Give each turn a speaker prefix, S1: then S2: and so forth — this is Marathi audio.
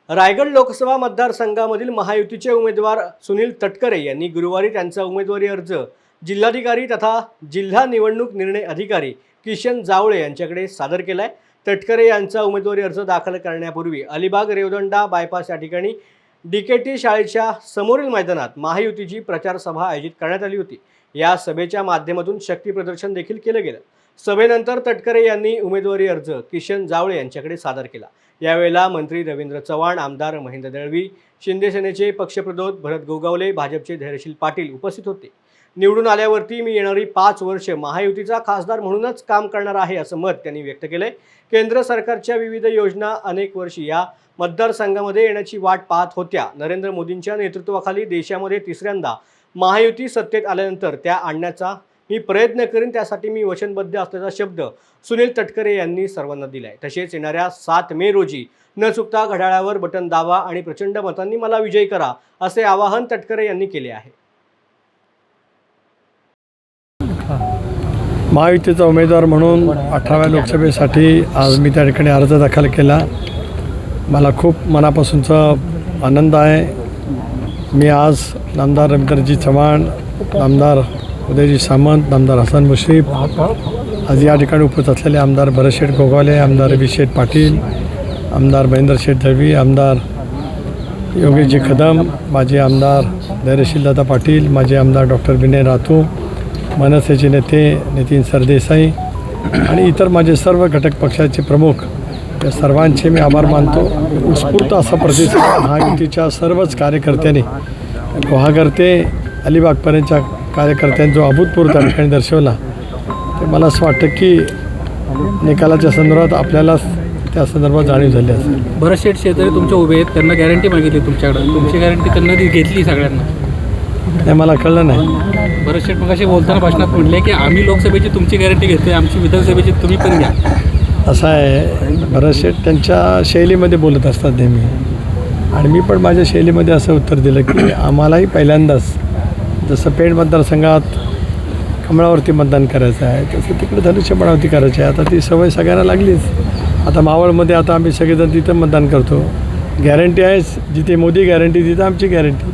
S1: रायगड लोकसभा मतदारसंघामधील महायुतीचे उमेदवार सुनील तटकरे यांनी गुरुवारी त्यांचा उमेदवारी अर्ज जिल्हाधिकारी तथा जिल्हा निवडणूक निर्णय अधिकारी किशन जावळे यांच्याकडे सादर केलाय। तटकरे यांचा उमेदवारी अर्ज दाखल करण्यापूर्वी अलिबाग रेवदंडा बायपास या ठिकाणी डीकेटी शाळेच्या समोरील मैदानात महायुतीची प्रचार सभा आयोजित करण्यात आली होती। या सभेच्या माध्यमातून शक्ती प्रदर्शन देखील केलं गेलं। सभेनंतर तटकरे यांनी उमेदवारी अर्ज किशन जावळे यांच्याकडे सादर केला। यावेळेला मंत्री रवींद्र चव्हाण, आमदार महेंद्र दळवी, शिंदे सेनेचे पक्षप्रतोद भरत गोगावले, भाजपचे धैर्यशील पाटील उपस्थित होते। निवडून आल्यावरती मी येणारी 5 वर्ष महायुतीचा खासदार म्हणूनच काम करणार आहे असं मत त्यांनी व्यक्त केलंय। केंद्र सरकारच्या विविध योजना अनेक वर्षी या मतदारसंघामध्ये येण्याची वाट पाहत होत्या। नरेंद्र मोदींच्या नेतृत्वाखाली देशामध्ये तिसऱ्यांदा महायुती सत्तेत आल्यानंतर त्या आणण्याचा मी प्रयत्न करीन, त्यासाठी मी वचनबद्ध असल्याचा शब्द सुनील तटकरे यांनी सर्वांना दिलाय। तसेच येणाऱ्या 7 मे रोजी न चुकता घड्याळावर बटन दाबा आणि प्रचंड मतांनी मला विजयी करा असे आवाहन तटकरे यांनी केले आहे।
S2: महायुतीचा उमेदवार म्हणून 18व्या लोकसभेसाठी आज मी त्या ठिकाणी अर्ज दाखल केला। मला खूप मनापासूनचा आनंद आहे। मी आज नामदार रवींद्रजी चव्हाण, नामदार उदयजी सामंत, नामदार हसन मुश्रीफ, आज या ठिकाणी उपस्थित असलेले आमदार भरत गोगावले, आमदार रवी पाटील, आमदार महेंद्र दळवी, आमदार योगेशजी कदम, माजी आमदार धैर्यशील पाटील, माजी आमदार डॉक्टर विनय राथू, मनसेचे नेते नितीन सरदेसाई आणि इतर माझे सर्व घटक पक्षाचे प्रमुख, या सर्वांचे मी आभार मानतो। उत्स्फूर्त असा प्रतिसाद महायुतीच्या सर्वच कार्यकर्त्यांनी, गुहागर ते अलिबागपर्यंतच्या कार्यकर्त्यांनी जो अभूतपूर्व त्या ठिकाणी दर्शवला, ते मला असं वाटतं की निकालाच्या संदर्भात आपल्याला त्या संदर्भात जाणीव झाली असेल।
S3: भरत शेतकरी तुमच्या उभे आहेत, त्यांना गॅरंटी मागितली तुमच्याकडे, तुमची गॅरंटी त्यांना घेतली सगळ्यांना?
S2: नाही, मला कळलं नाही।
S3: भरत शेठ मगाशी बोलताना भाषणात म्हटले की आम्ही लोकसभेची तुमची गॅरंटी घेतोय, आमची विधानसभेची तुम्ही पण घ्या।
S2: असं आहे, भरत शेठ त्यांच्या शैलीमध्ये बोलत असतात नेहमी, आणि मी पण माझ्या शैलीमध्ये असं उत्तर दिलं की आम्हालाही पहिल्यांदाच जसं पेण मतदारसंघात कमळावरती मतदान करायचं आहे, तसं तिकडे धनुष्यबाणावरती करायचं आहे। आता ती सवय सगळ्यांना लागलीच। आता मावळमध्ये आता आम्ही सगळेजण तिथं मतदान करतो। गॅरंटी आहेच, जिथे मोदी गॅरंटी तिथं आमची गॅरंटी।